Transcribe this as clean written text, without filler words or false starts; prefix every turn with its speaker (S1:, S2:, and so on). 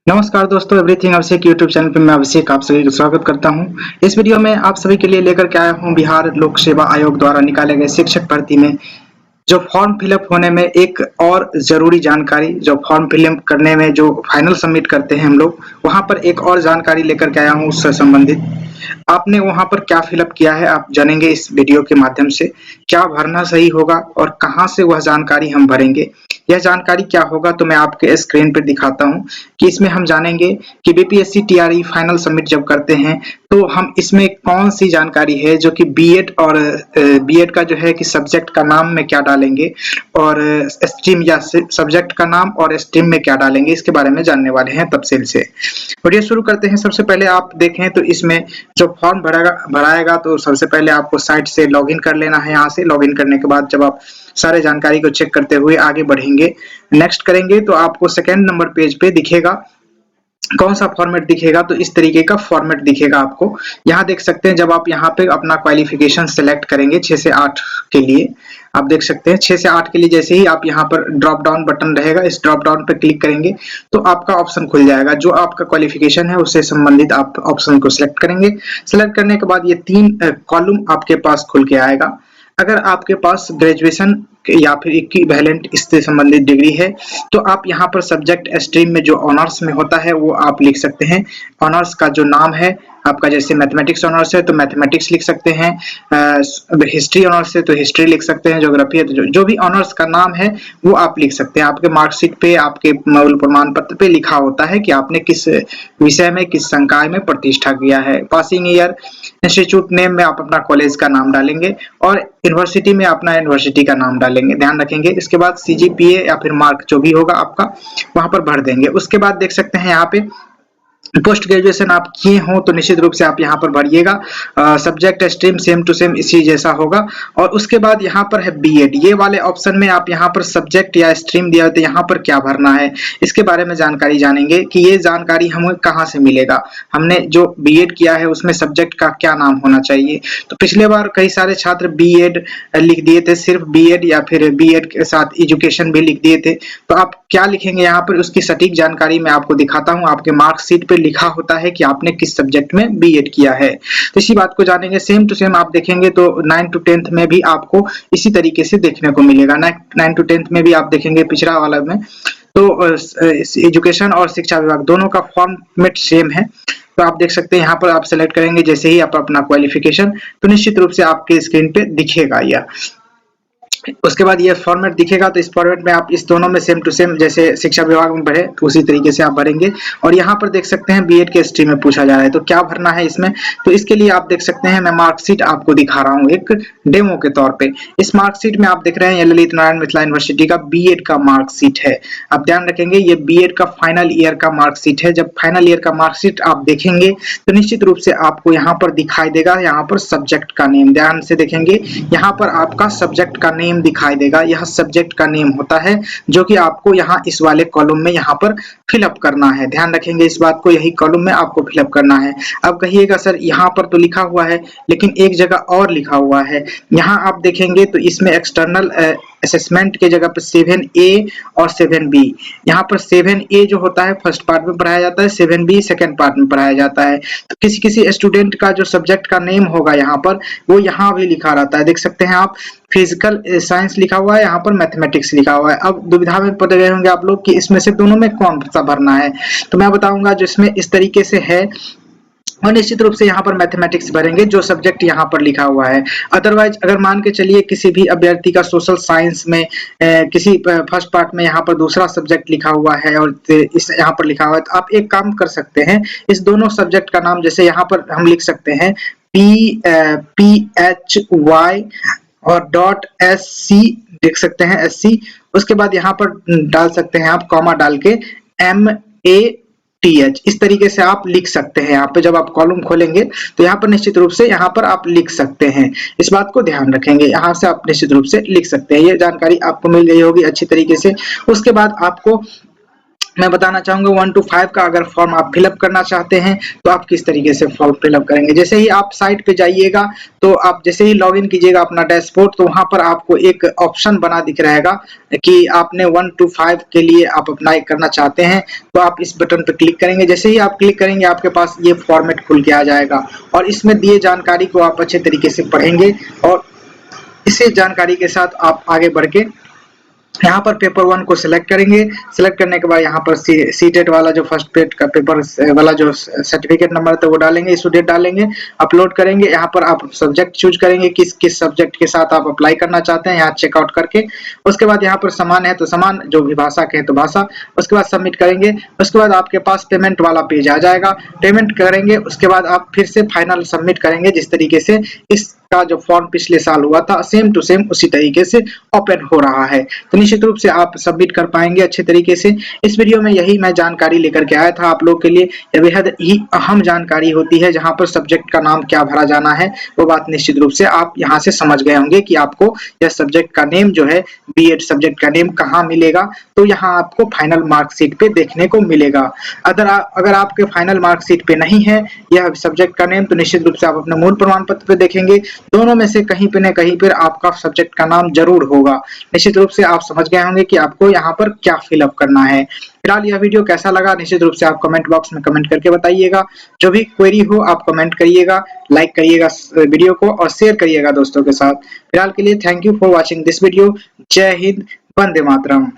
S1: नमस्कार दोस्तों, एवरीथिंग अभिषेक YouTube channel पे मैं अभिषेक आप सभी का स्वागत करता हूं। इस वीडियो में आप सभी के लिए लेकर के आया हूं बिहार लोक सेवा आयोग द्वारा निकाले गए शिक्षक भर्ती में जो फॉर्म फिलअप होने में एक और जरूरी जानकारी, जो फॉर्म फिलअप करने में जो फाइनल सबमिट करते हैं हम लोग, वहां पर एक और जानकारी लेकर के आया हूं उससे संबंधित। आपने वहां पर क्या फिलअप किया है आप जानेंगे इस वीडियो के माध्यम से। क्या भरना सही होगा और कहां से वह जानकारी हम भरेंगे, यह जानकारी क्या होगा तो मैं आपके स्क्रीन पर दिखाता हूं कि इसमें हम जानेंगे कि बीपीएससी टीआरई फाइनल सबमिट जब करते हैं तो हम इसमें कौन सी जानकारी है जो कि बीएड और बीएड का जो है कि सब्जेक्ट का नाम में क्या डालेंगे और स्ट्रीम या सब्जेक्ट का नाम और स्ट्रीम में क्या डालेंगे, इसके बारे में जानने वाले हैं तफसील से। वीडियो शुरू करते हैं। सबसे पहले आप देखें तो इसमें जो फॉर्म भराएगा तो सबसे पहले आपको साइट से लॉगिन कर लेना है। यहाँ से लॉगिन करने के बाद जब आप सारे जानकारी को चेक करते हुए आगे बढ़ेंगे, नेक्स्ट करेंगे, तो आपको सेकेंड नंबर पेज पे दिखेगा कौन सा फॉर्मेट दिखेगा, तो इस तरीके का फॉर्मेट दिखेगा आपको। यहाँ देख सकते हैं जब आप यहाँ पे अपना क्वालिफिकेशन सेलेक्ट करेंगे 6 से 8 के लिए, आप देख सकते हैं 6 से 8 के लिए जैसे ही आप यहाँ पर ड्रॉप डाउन बटन रहेगा, इस ड्रॉप डाउन पे क्लिक करेंगे तो आपका ऑप्शन खुल जाएगा। जो आपका क्वालिफिकेशन है उससे संबंधित आप ऑप्शन को सिलेक्ट करेंगे। सिलेक्ट करने के बाद ये 3 कॉलम आपके पास खुल के आएगा। अगर आपके पास ग्रेजुएशन या फिर इक्विवेलेंट इससे संबंधित डिग्री है तो आप यहाँ पर सब्जेक्ट स्ट्रीम में जो ऑनर्स में होता है वो आप लिख सकते हैं। ऑनर्स का जो नाम है आपका, जैसे मैथमेटिक्स ऑनर्स है तो मैथमेटिक्स लिख सकते हैं, हिस्ट्री ऑनर्स है तो हिस्ट्री लिख सकते हैं, ज्योग्राफी है तो जो भी ऑनर्स का नाम है वो आप लिख सकते हैं। आपके मार्कशीट पे, आपके मूल प्रमाण पत्र पे लिखा होता है कि आपने किस विषय में, किस संकाय में प्रतिष्ठा किया है। पासिंग ईयर, इंस्टीट्यूट नेम में आप अपना कॉलेज का नाम डालेंगे और यूनिवर्सिटी में अपना यूनिवर्सिटी का नाम डालेंगे, ध्यान रखेंगे। इसके बाद सीजीपीए या फिर मार्क जो भी होगा आपका वहां पर भर देंगे। उसके बाद देख सकते हैं यहाँ पे पोस्ट ग्रेजुएशन आप किए हो तो निश्चित रूप से आप यहाँ पर भरिएगा। Subject stream same to same इसी जैसा होगा। और उसके बाद यहाँ पर है बीएड, ये वाले ऑप्शन में आप यहाँ पर सब्जेक्ट या स्ट्रीम दिया तो यहाँ पर क्या भरना है इसके बारे में जानकारी जानेंगे कि ये जानकारी हमें कहाँ से मिलेगा। हमने जो बीएड किया है उसमें सब्जेक्ट का क्या नाम होना चाहिए। तो पिछले बार कई सारे छात्र बीएड लिख दिए थे, सिर्फ बीएड या फिर बीएड के साथ एजुकेशन भी लिख दिए थे। तो आप क्या लिखेंगे यहाँ पर उसकी सटीक जानकारी मैं आपको दिखाता हूँ। आपके मार्कशीट पे लिखा होता है कि आपने किस सब्जेक्ट में बीएड किया है, तो इसी बात को जानेंगे। सेम टू सेम आप देखेंगे तो 9 टू 10th में भी आपको इसी तरीके से देखने को मिलेगा। 9 टू 10th में भी आप देखेंगे पिछड़ा वाला में तो एजुकेशन और शिक्षा विभाग दोनों का फॉर्मेट सेम है। तो आप देख सकते हैं यहाँ पर आप सेलेक्ट करेंगे जैसे ही आप अपना क्वालिफिकेशन, तो निश्चित रूप से आपके स्क्रीन पे दिखेगा यह। उसके बाद ये फॉर्मेट दिखेगा तो इस फॉर्मेट में आप इस दोनों में सेम टू सेम जैसे शिक्षा विभाग में भरे तो उसी तरीके से आप भरेंगे। और यहाँ पर देख सकते हैं बीएड के स्ट्रीम में पूछा जा रहा है तो क्या भरना है इसमें, तो इसके लिए आप देख सकते हैं मैं मार्कशीट आपको दिखा रहा हूँ एक डेमो के तौर पे। इस मार्कशीट में आप देख रहे हैं ये ललित नारायण मिथिला यूनिवर्सिटी का बीएड का मार्कशीट है। आप ध्यान रखेंगे ये बीएड का फाइनल ईयर का मार्कशीट है। जब फाइनल ईयर का मार्कशीट आप देखेंगे तो निश्चित रूप से आपको यहाँ पर दिखाई देगा, यहाँ पर सब्जेक्ट का नेम, ध्यान से देखेंगे यहाँ पर आपका सब्जेक्ट का नेम दिखाई देगा। यह सब्जेक्ट का नेम होता है जो कि आपको यहाँ इस वाले कॉलम में यहाँ पर फिलअप करना है। ध्यान रखेंगे इस बात को, यही कॉलम में आपको फिलअप करना है। अब कहिएगा सर यहाँ पर तो लिखा हुआ है लेकिन एक जगह और लिखा हुआ है। यहाँ आप देखेंगे तो इसमें एक्सटर्नल असेसमेंट के जगह पर 7A और 7B, यहाँ पर 7A जो होता है फर्स्ट पार्ट में पढ़ाया जाता है, 7B सेकंड पार्ट में पढ़ाया जाता है। तो किसी किसी स्टूडेंट का जो सब्जेक्ट का नेम होगा यहाँ पर वो यहाँ भी लिखा रहता है। देख सकते हैं आप फिजिकल साइंस लिखा हुआ है, यहाँ पर मैथमेटिक्स लिखा हुआ है। अब दुविधा में पड़ गए होंगे आप लोग कि इसमें से दोनों में कौन सा भरना है, तो मैं बताऊंगा जिसमें इस तरीके से है और निश्चित रूप से यहाँ पर मैथमेटिक्स भरेंगे जो सब्जेक्ट यहाँ पर लिखा हुआ है। अदरवाइज अगर मान के चलिए किसी भी अभ्यर्थी का सोशल साइंस में किसी फर्स्ट पार्ट में यहाँ पर दूसरा सब्जेक्ट लिखा हुआ है और इस यहाँ पर लिखा हुआ है, तो आप एक काम कर सकते हैं, इस दोनों सब्जेक्ट का नाम जैसे यहाँ पर हम लिख सकते हैं PHY और .SC, देख सकते हैं SC। उसके बाद यहाँ पर डाल सकते हैं आप कॉमा डाल के MATH, इस तरीके से आप लिख सकते हैं। यहाँ पे जब आप कॉलम खोलेंगे तो यहाँ पर निश्चित रूप से यहाँ पर आप लिख सकते हैं। इस बात को ध्यान रखेंगे, यहाँ से आप निश्चित रूप से लिख सकते हैं। ये जानकारी आपको मिल गई होगी अच्छी तरीके से। उसके बाद आपको मैं बताना चाहूंगा 1 to 5 का अगर फॉर्म आप फिलअप करना चाहते हैं तो आप किस तरीके से फॉर्म फिलअप करेंगे। जैसे ही आप साइट पे जाइएगा तो आप जैसे ही लॉगिन कीजिएगा अपना डैशबोर्ड, तो वहां पर आपको एक ऑप्शन बना दिख रहेगा कि आपने 1 to 5 के लिए आप अप्लाई करना चाहते हैं, तो आप इस बटन पर क्लिक करेंगे। जैसे ही आप क्लिक करेंगे आपके पास ये फॉर्मेट खुल के आ जाएगा और इसमें दिए जानकारी को आप अच्छे तरीके से पढ़ेंगे और इसी जानकारी के साथ आप आगे बढ़ के यहाँ पर पेपर 1 को सिलेक्ट करेंगे। सिलेक्ट करने के बाद यहाँ पर सीटेट वाला जो फर्स्ट पेड का पेपर वाला जो सर्टिफिकेट नंबर था वो डालेंगे, इशू डेट डालेंगे, अपलोड करेंगे। यहाँ पर आप सब्जेक्ट चूज करेंगे, किस किस सब्जेक्ट के साथ आप अप्लाई करना चाहते हैं, यहाँ चेकआउट करके। उसके बाद यहाँ पर समान है तो समान, जो भी भाषा के है तो भाषा। उसके बाद सबमिट करेंगे। उसके बाद आपके पास पेमेंट वाला पेज आ जाएगा, पेमेंट करेंगे। उसके बाद आप फिर से फाइनल सबमिट करेंगे। जिस तरीके से इसका जो फॉर्म पिछले साल हुआ था सेम टू सेम उसी तरीके से ओपन हो रहा है, तो निश्चित रूप से आप सबमिट कर पाएंगे अच्छे तरीके से। इस वीडियो में यही मैं जानकारी लेकर के आया था आप लोग के लिए। यह बेहद ही अहम जानकारी होती है, जहां पर सब्जेक्ट का नाम क्या भरा जाना है वो बात निश्चित रूप से आप यहां से समझ गए होंगे कि आपको यह सब्जेक्ट का नेम जो है, बीएड सब्जेक्ट का नेम कहाँ मिलेगा, तो यहाँ आपको फाइनल मार्कशीट पे देखने को मिलेगा। अगर आपके फाइनल मार्कशीट पे नहीं है यह सब्जेक्ट का नेम, तो निश्चित रूप से आप अपने मूल प्रमाण पत्र पे देखेंगे, दोनों में से कहीं पे न कहीं पर आपका सब्जेक्ट का नाम जरूर होगा। निश्चित रूप से आप समझ गए होंगे कि आपको यहाँ पर क्या फिलअप करना है। फिलहाल यह वीडियो कैसा लगा निश्चित रूप से आप कमेंट बॉक्स में कमेंट करके बताइएगा। जो भी क्वेरी हो आप कमेंट करिएगा, लाइक करिएगा वीडियो को और शेयर करिएगा दोस्तों के साथ। फिलहाल के लिए thank you for watching this video. जय हिंद, वंदे मातरम।